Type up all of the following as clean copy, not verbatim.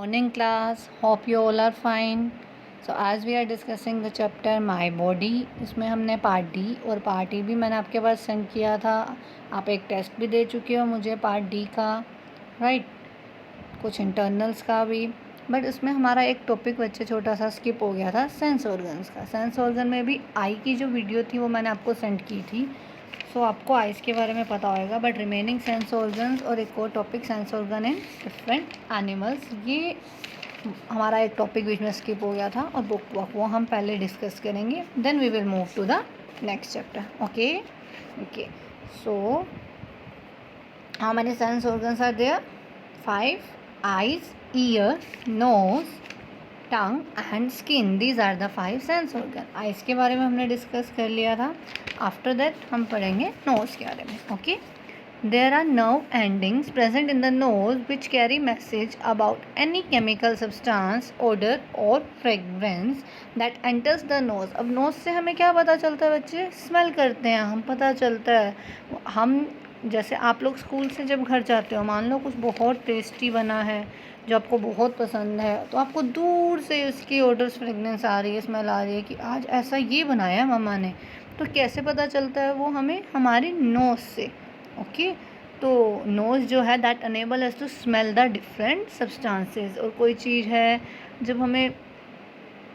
Morning class, hope you all are fine. So as we are discussing the chapter My Body, इसमें हमने part D और part ई भी मैंने आपके पास send किया था. आप एक टेस्ट भी दे चुके हो मुझे पार्ट डी का, राइट, कुछ इंटरनल्स का भी. बट इसमें हमारा एक टॉपिक बच्चे छोटा सा स्किप हो गया था, सेंस ऑर्गन्स का. सेंस ऑर्गन में भी आई की जो वीडियो थी वो मैंने आपको सेंड की थी. सो आपको आइज़ के बारे में पता होगा. बट रिमेनिंग सेंस ऑर्गन्स और एक और topic sense organ in different animals, ये हमारा एक टॉपिक बीच में स्किप हो गया था और बुक वो हम पहले डिस्कस करेंगे. Then we will move to the next chapter. Okay so how many sense organs are there? 5. eyes, ear, nose, tongue and skin. These are the 5 sense organ. Eyes के बारे में हमने डिस्कस कर लिया था. आफ्टर दैट हम पढ़ेंगे nose के बारे में. Okay, there are nerve endings present in the nose which carry message about any chemical substance, odour or fragrance that enters the nose. अब नोज से हमें क्या पता चलता है बच्चे? स्मेल करते हैं हम, पता चलता है. हम जैसे आप लोग स्कूल से जब घर जाते हो, मान लो कुछ बहुत टेस्टी बना है जो आपको बहुत पसंद है, तो आपको दूर से उसकी ओडर्स फ्रेगनेंस आ रही है, स्मेल आ रही है कि आज ऐसा ये बनाया मम्मा ने. तो कैसे पता चलता है वो? हमें हमारी नोज़ से. ओके, तो नोज़ जो है that enable us to smell the different substances. और कोई चीज़ है जब हमें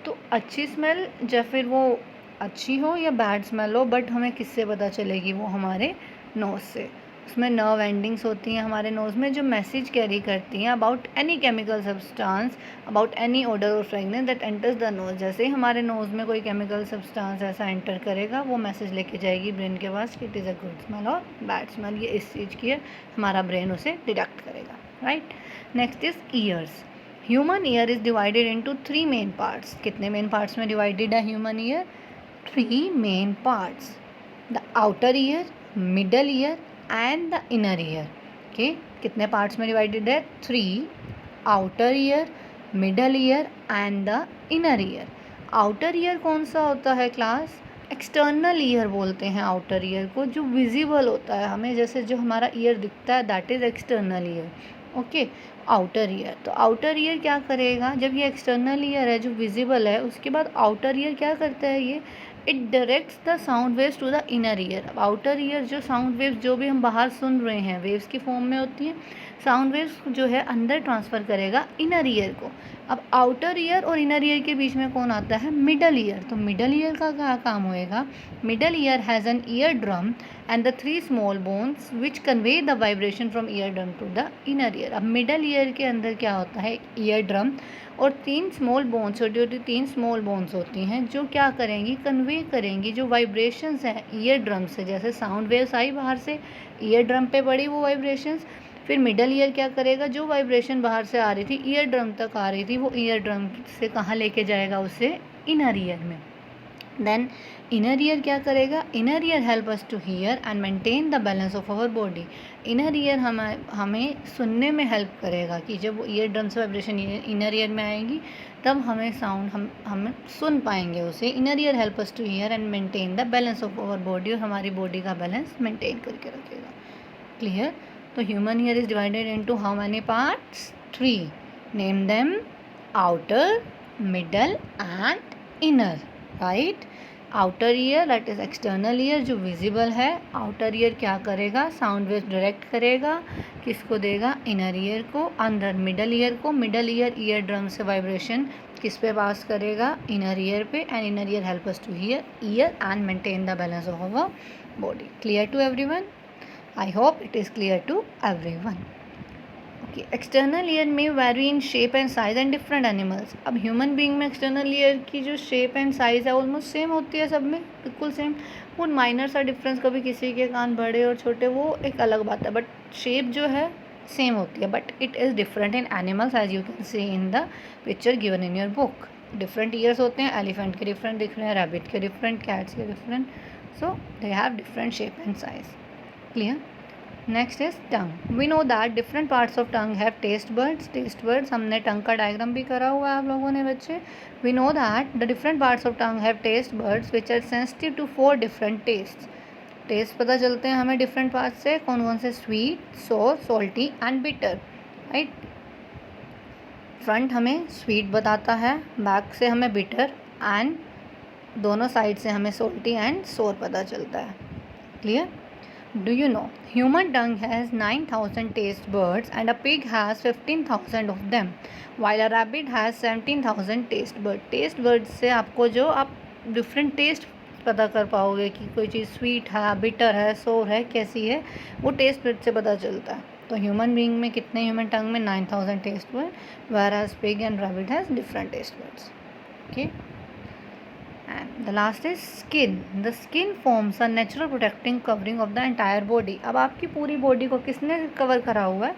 तो अच्छी स्मेल, या फिर वो अच्छी हो या बैड स्मेल हो, बट हमें किससे पता चलेगी? वो हमारे नोज़ से. उसमें नर्व एंडिंग्स होती हैं हमारे नोज़ में जो मैसेज कैरी करती हैं about any chemical substance, about any odour or fragrance that enters the nose. जैसे ही हमारे नोज़ में कोई केमिकल सब्सटेंस ऐसा एंटर करेगा, वो मैसेज लेके जाएगी ब्रेन के पास कि it is a good smell और बैड स्मेल. ये इस चीज़ की है, हमारा ब्रेन उसे डिडक्ट करेगा, right. Next is years. Human ear is divided into 3 main parts. कितने मेन पार्ट्स में डिवाइडेड है human ear? 3 main parts. The outer ear, middle ear and the inner year. Okay, कितने पार्ट्स में divided है? 3. Outer ear, middle ear and the inner year. Outer ear कौन सा होता है क्लास? एक्सटर्नल ईयर बोलते हैं आउटर ईयर को, जो विजिबल होता है हमें, जैसे जो हमारा ईयर दिखता है that is external ear. Okay, outer ear. तो आउटर ईयर क्या करेगा? जब ये एक्सटर्नल ईयर है जो विजिबल है, उसके बाद आउटर ईयर क्या करता है? ये it directs the sound waves to the inner ear. अब आउटर ईयर जो साउंड वेव्स जो भी हम बाहर सुन रहे हैं वेव्स की फॉर्म में होती हैं, साउंड वेव्स जो है अंदर ट्रांसफ़र करेगा इनर ईयर को. अब आउटर ईयर और इनर ईयर के बीच में कौन आता है? Middle ear. तो मिडल ईयर का क्या काम होएगा? Middle ear has an ear drum and the 3 small bones which convey the vibration from ear drum to the inner ear. अब मिडल ईयर के अंदर क्या होता है? ईयर ड्रम और 3 स्मॉल बोन्स, छोटी छोटी 3 स्मॉल बोन्स होती हैं जो क्या करेंगी? कन्वे करेंगी जो वाइब्रेशंस हैं ईयर ड्रम से. जैसे साउंड वेव्स आई बाहर से, ईयर ड्रम पे पड़ी वो वाइब्रेशंस, फिर मिडल ईयर क्या करेगा? जो वाइब्रेशन बाहर से आ रही थी ईयर ड्रम तक आ रही थी, वो ईयर ड्रम से कहाँ लेके जाएगा? उसे इनर ईयर में. देन इनर ईयर क्या करेगा? Inner ear help us to hear and maintain the balance of our body. Inner ear हमें सुनने में हेल्प करेगा कि जब वो ईयर ड्रम से वाइब्रेशन इनर ईयर में आएगी तब हमें साउंड हम सुन पाएंगे उसे. Inner ear help us to hear and maintain the balance of our body, और हमारी बॉडी का बैलेंस मेंटेन करके रखेगा. क्लियर? तो human ear is divided into how many parts? 3. Name them. Outer, middle and inner, right. Outer ear that is external ear जो visible है. Outer ear क्या करेगा? साउंड वेव डायरेक्ट करेगा. किसको देगा? इनर ईयर को. अंदर मिडल ईयर को. मिडल ईयर ड्रम से वाइब्रेशन किस पे पास करेगा? इनर ईयर पे. And inner ear help us to hear ear and maintain the balance of our body. Clear to everyone? I hope it is clear to everyone. Okay, external ear में vary in shape and size and different animals. अब human being में external ear की जो shape and size है almost same होती है सब में, बिल्कुल सेम. वो माइनर सा डिफरेंस, कभी किसी के कान बड़े और छोटे, वो एक अलग बात है, बट शेप जो है सेम होती है. But it is different in animals as you can see in the picture given in your book. Different ears होते हैं. एलिफेंट के डिफरेंट दिख रहे हैं, रैबिट के डिफरेंट, कैट्स के different. So they have different shape and size. Clear? Next is tongue. We know that different parts of tongue have taste buds. Taste buds हमने tongue का डायग्राम भी करा हुआ है आप लोगों ने बच्चे. We know that the different parts of tongue have taste buds which are sensitive to 4 different taste. Taste पता चलते हैं हमें डिफरेंट पार्ट्स से. कौन कौन से? स्वीट, सोर, salty and bitter, right. Front हमें स्वीट बताता है, बैक से हमें बिटर एंड दोनों साइड से हमें सोल्टी एंड सोर पता चलता है। Clear? Do you no human tongue has 9,000 taste buds and a pig has 15,000 of them while a rabbit has 17,000 taste bud. Taste bud से आपको जो आप डिफरेंट टेस्ट पता कर पाओगे कि कोई चीज़ स्वीट है, बिटर है, सोर है, कैसी है, वो टेस्ट बर्ड से पता चलता है। तो ह्यूमन बीइंग में कितने, ह्यूमन टंग में 9,000 taste bud, whereas pig and rabbit has different taste buds. Okay, and the last is skin. The skin forms a natural protecting covering of the entire body. अब आपकी पूरी बॉडी को किसने cover करा हुआ है?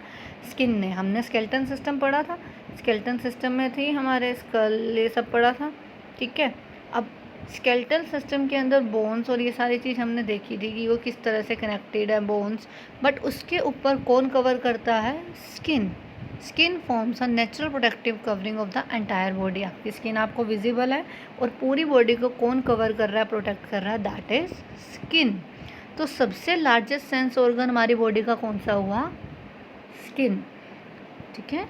स्किन ने। हमने स्केलेटन सिस्टम पढ़ा था, स्केलेटन सिस्टम में थी हमारे स्कल, ये सब पढ़ा था, ठीक है। अब स्केलेटल सिस्टम के अंदर बोन्स और ये सारी चीज़ हमने देखी थी कि वो किस तरह से कनेक्टेड है, बोन्स, बट उसके ऊपर कौन कवर करता है? Skin. Skin forms a natural protective covering of the entire body. आपकी स्किन आपको विजिबल है और पूरी बॉडी को कौन कवर कर रहा है, प्रोटेक्ट कर रहा है? That is skin. तो सबसे लार्जेस्ट सेंस ऑर्गन हमारी बॉडी का कौन सा हुआ? स्किन। ठीक है,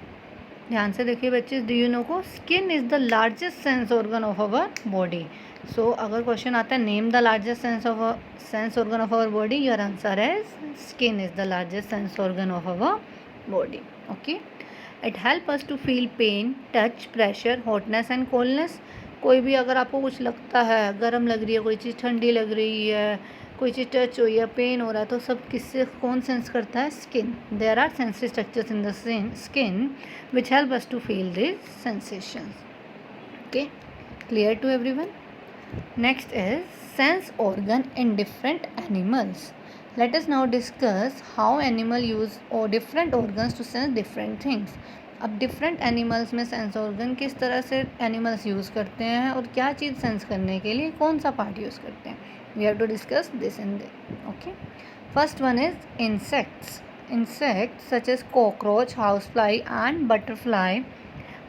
ध्यान से देखिए बच्चे, डू यू नो को skin is the largest sense organ of our body. So अगर क्वेश्चन आता है name the largest sense organ of our body, your answer is skin is the largest sense organ of our body. Okay, it help us to feel pain, touch, pressure, hotness and coldness. कोई भी अगर आपको कुछ लगता है, गर्म लग रही है, कोई चीज़ ठंडी लग रही है, कोई चीज़ टच हुई है, पेन हो रहा है, तो सब किससे कौन सेंस करता है? Skin. There are sensory structures in the skin which help us to feel this sensations. Okay, clear to everyone? Next is sense organ in different animals. Let us now discuss how animal use or different organs to sense different things. अब different animals में sense organ किस तरह से animals use करते हैं और क्या चीज़ sense करने के लिए कौन सा पार्ट यूज़ करते हैं. We have to discuss this in okay. First one is insects. Insects such as cockroach, house fly and butterfly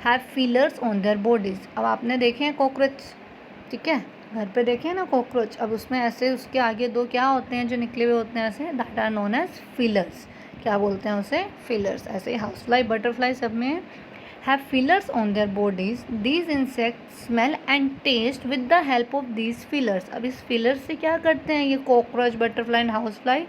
have feelers on their bodies. अब आपने देखे हैं कॉकरोच, ठीक है, घर पे देखें ना कॉकरोच, अब उसमें ऐसे उसके आगे दो क्या होते हैं जो निकले हुए होते हैं ऐसे, that are known as feelers. क्या बोलते हैं उसे? फिलर्स. ऐसे ही हाउस फ्लाई, बटरफ्लाई सब में have feelers on their bodies. These insect smell and taste with the help of these feelers. अब इस फिलर्स से क्या करते हैं ये cockroach, butterfly and house fly?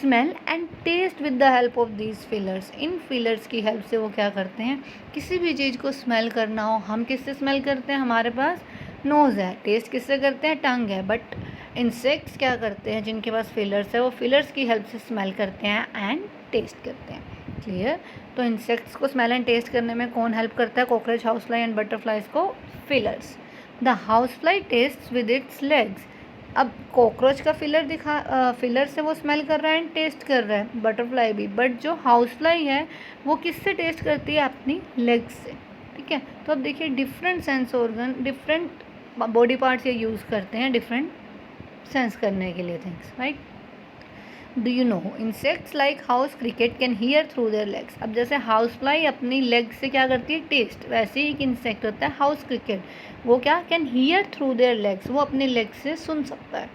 Smell and taste with the help of these feelers. इन feelers की help से वो क्या करते हैं, किसी भी चीज़ को स्मेल करना हो, हम किससे स्मेल करते हैं? हमारे पास नोज़ है. टेस्ट किससे करते हैं? टंग है. बट इंसेक्ट्स क्या करते हैं, जिनके पास फिलर्स है, वो फिलर्स की हेल्प से स्मेल करते हैं एंड टेस्ट करते हैं. क्लियर? तो इंसेक्ट्स को स्मेल एंड टेस्ट करने में कौन हेल्प करता है? Cockroach, house fly and butterflies को feelers. The house fly taste with its legs. अब कॉकरोच का फिलर से वो स्मेल कर रहा है एंड टेस्ट कर रहा है, बटरफ्लाई भी. बट जो हाउस फ्लाई है वो किससे टेस्ट करती है? अपनी लेग्स से. ठीक है, तो अब देखिए different sense organ, different body parts ये यूज़ करते हैं डिफरेंट सेंस करने के लिए things, right? Do you no insects like house cricket can hear through their legs. अब जैसे हाउस फ्लाई अपनी लेग से क्या करती है? टेस्ट. वैसे ही एक इंसेक्ट होता है हाउस क्रिकेट, वो क्या? Can hear through their legs. वो अपने लेग से सुन सकता है.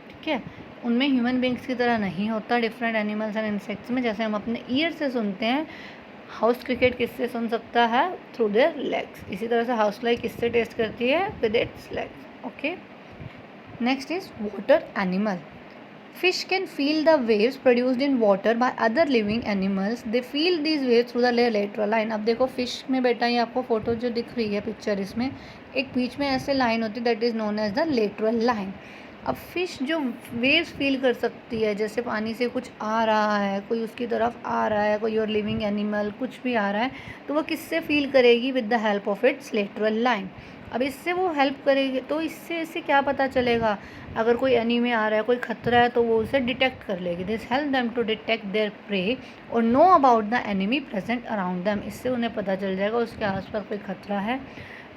ठीक है, उनमें ह्यूमन बींग्स की तरह नहीं होता डिफरेंट एनिमल्स एंड इंसेक्ट्स में. जैसे हम अपने ईयर से सुनते हैं, हाउस क्रिकेट किससे सुन सकता है? Through their legs. इसी तरह से हाउस फ्लाई किससे टेस्ट करती है? With its legs. Okay, next is water animal. Fish can feel the waves produced in water by other living animals. They feel these waves through the lateral line. अब देखो fish में बेटा ये आपको photo जो दिख रही है पिक्चर, इसमें एक बीच में ऐसे लाइन होती है that is known as the lateral line. अब फिश जो वेव्स फील कर सकती है, जैसे पानी से कुछ आ रहा है, कोई उसकी तरफ आ रहा है, कोई और लिविंग एनिमल कुछ भी आ रहा है, तो वो किससे फील करेगी? With the help of its lateral line. अब इससे वो हेल्प करेगी, तो इससे क्या पता चलेगा? अगर कोई एनिमी आ रहा है, कोई खतरा है, तो वो उसे डिटेक्ट कर लेगी. This help them to detect their prey और know about the enemy present around them. इससे उन्हें पता चल जाएगा उसके आसपास कोई खतरा है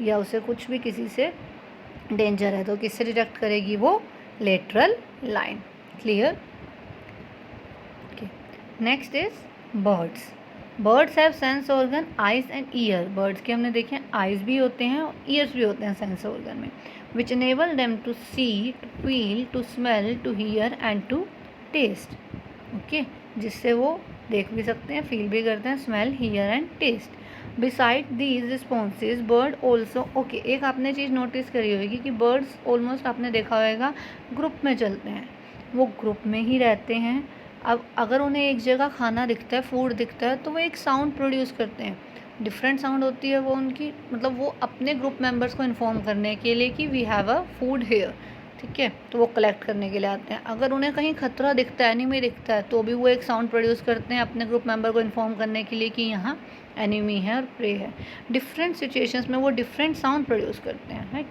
या उसे कुछ भी किसी से डेंजर है. तो किससे डिटेक्ट करेगी वो? Lateral line. Clear? Okay, next is birds. Birds have sense organ eyes and year. Birds के हमने देखे आइज भी होते हैं और ईयर्स भी होते हैं सेंस ऑर्गन में, which enable them to see, to feel, to smell, to hear and to taste. Okay, जिससे वो देख भी सकते हैं, फील भी करते हैं, smell, hear and taste. Beside these responses bird also, okay, एक आपने चीज़ नोटिस करी होगी कि बर्ड्स ऑलमोस्ट आपने देखा होगा ग्रुप में चलते हैं, वो ग्रुप में ही रहते हैं। अब अगर उन्हें एक जगह खाना दिखता है, फूड दिखता है, तो वो एक साउंड प्रोड्यूस करते हैं। डिफरेंट साउंड होती है वो उनकी, मतलब वो अपने ग्रुप मेंबर्स को इन्फॉर्म करने के लिए कि we have a food here, ठीक है, तो वो कलेक्ट करने के लिए आते हैं। अगर उन्हें कहीं खतरा दिखता है, एनिमी दिखता है, तो भी वो एक साउंड प्रोड्यूस करते हैं अपने ग्रुप मेंबर को इन्फॉर्म करने के लिए कि यहाँ एनिमी है और प्रे है। डिफरेंट सिचुएशंस में वो डिफरेंट साउंड प्रोड्यूस करते हैं, right.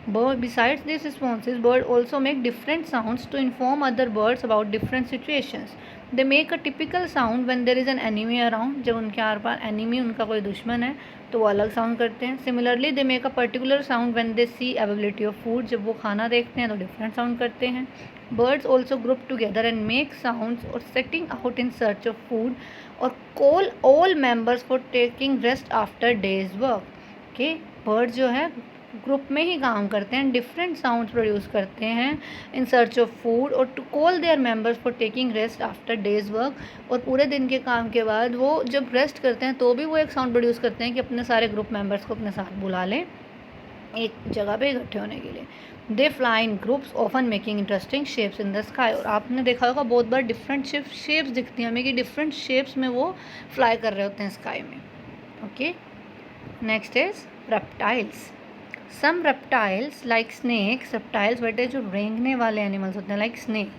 Bird, besides these responses, birds also make different sounds to inform other birds about different situations. They make a typical sound when there is an enemy around. जब उनके are par enemy, उनका कोई दुश्मन है, तो वो अलग sound करते हैं। Similarly, they make a particular sound when they see availability of food. जब वो खाना देखते हैं तो different sound करते हैं। Birds also group together and make sounds or setting out in search of food or call all members for taking rest after day's work. Okay, birds जो है ग्रुप में ही काम करते हैं, डिफरेंट साउंड्स प्रोड्यूस करते हैं इन सर्च ऑफ फूड और to call their members for taking rest after day's work. और पूरे दिन के काम के बाद वो जब रेस्ट करते हैं तो भी वो एक साउंड प्रोड्यूस करते हैं कि अपने सारे ग्रुप मेंबर्स को अपने साथ बुला लें एक जगह पे इकट्ठे होने के लिए। They fly in groups often making interesting shapes in the sky. और आपने देखा होगा बहुत बार डिफरेंट शेप्स दिखती हैं हमें कि डिफरेंट शेप्स में वो फ्लाई कर रहे होते हैं स्काई में। Okay, next is reptiles. Some reptiles like snakes, reptiles बेटे जो रेंगने वाले एनिमल्स होते हैं, like snake.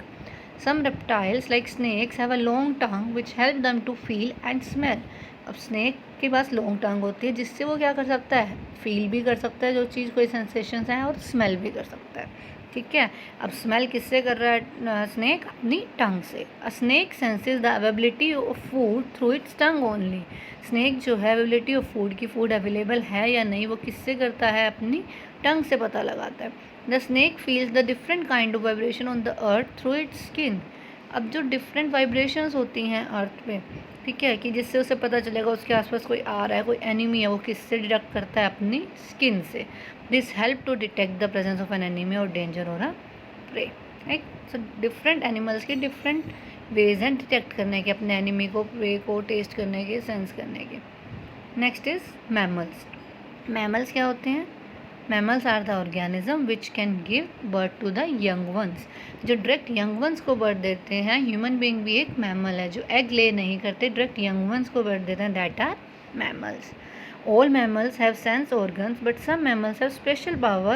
Some reptiles like snakes have a long tongue which help them to feel and smell. अब स्नेक के पास लॉन्ग टंग होती है जिससे वो क्या कर सकता है, फील भी कर सकता है जो चीज़ कोई सेंसेशंस हैं और स्मेल भी कर सकता है, ठीक है। अब स्मेल किससे कर रहा है स्नेक, अपनी टंग से। अ snake senses the availability of food through it's tongue only. Snake जो है अवेलेबिलिटी ऑफ फूड की फूड अवेलेबल है या नहीं वो किससे करता है, अपनी टंग से पता लगाता है। The snake feels the different kind of vibration on the earth through it's skin. अब जो डिफरेंट वाइब्रेशंस होती हैं अर्थ पे, ठीक है, कि जिससे उसे पता चलेगा उसके आसपास कोई आ रहा है, कोई एनिमी है, वो किससे डिटेक्ट करता है, अपनी स्किन से। This help to detect the presence of an enemy or danger or a prey, right. So different animals के डिफरेंट वेज हैं डिटेक्ट करने के, अपने एनिमी को, प्रे को टेस्ट करने के, सेंस करने के। Next is mammals. मैमल्स क्या होते हैं, mammals are the organism which can give birth to the young ones. जो डायरेक्ट यंग वंस को बर्थ देते हैं, ह्यूमन बीइंग भी एक मैमल है जो एग ले नहीं करते, डायरेक्ट यंग वंस को बर्थ देते हैं, that are mammals. All mammals have sense organs, but some mammals have special power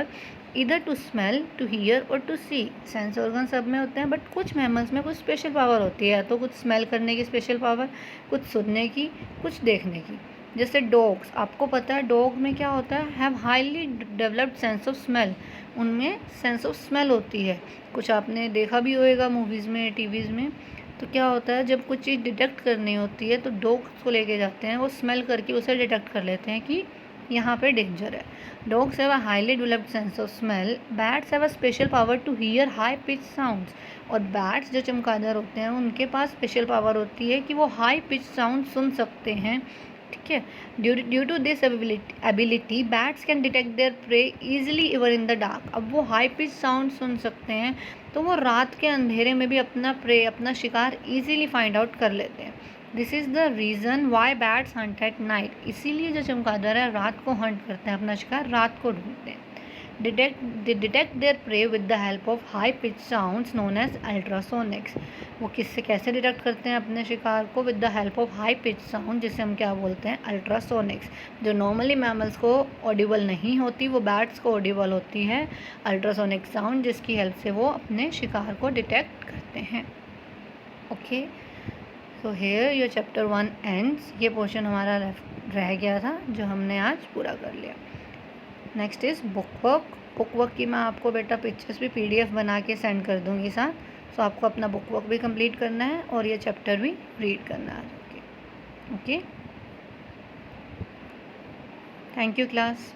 either to smell, to hear or to see. Sense organ सब में होते हैं बट कुछ मैमल्स में कुछ स्पेशल पावर होती है, या तो कुछ स्मेल करने की स्पेशल पावर, कुछ सुनने की, कुछ देखने की। जैसे डॉग्स, आपको पता है डॉग में क्या होता है, have highly developed sense of smell. उनमें सेंस ऑफ स्मेल होती है, कुछ आपने देखा भी होएगा मूवीज़ में, टीवीज़ में। तो क्या होता है जब कुछ चीज़ डिटेक्ट करनी होती है तो डॉग्स को लेके जाते हैं, वो स्मेल करके उसे डिटेक्ट कर लेते हैं कि यहाँ पे डेंजर है। Dogs have a highly developed sense of smell. Bats have a special power to hear high pitch sounds. और बैट्स जो चमगादड़ होते हैं उनके पास स्पेशल पावर होती है कि वो हाई पिच साउंड सुन सकते हैं, ठीक है। Due to this ability bats can detect their prey easily even in the dark. अब वो हाई पिच साउंड सुन सकते हैं तो वो रात के अंधेरे में भी अपना प्रे, अपना शिकार ईजिली फाइंड आउट कर लेते हैं। This is the reason why bats Hunt at night. इसीलिए जो चमगादड़ है रात को हंट करते हैं, अपना शिकार रात को ढूंढते हैं। They detect their prey with the help of high pitched sounds known as ultrasonics. वो किससे कैसे डिटेक्ट करते हैं अपने शिकार को, with the help of high pitch sound, जिसे हम क्या बोलते हैं, अल्ट्रासोनिक्स। जो नॉर्मली मैमल्स को ऑडिबल नहीं होती वो बैट्स को ऑडिबल होती है, अल्ट्रासोनिक साउंड, जिसकी हेल्प से वो अपने शिकार को डिटेक्ट करते हैं। Okay, so here your chapter 1 ends. ये पोर्शन हमारा रह गया था जो हमने आज पूरा कर लिया। Next is book work. Book work की मैं आपको बेटा पिक्चर्स भी PDF बना के सेंड कर दूँगी साथ। सो आपको अपना बुक वर्क भी कंप्लीट करना है और ये चैप्टर भी रीड करना है। Okay, thank you class.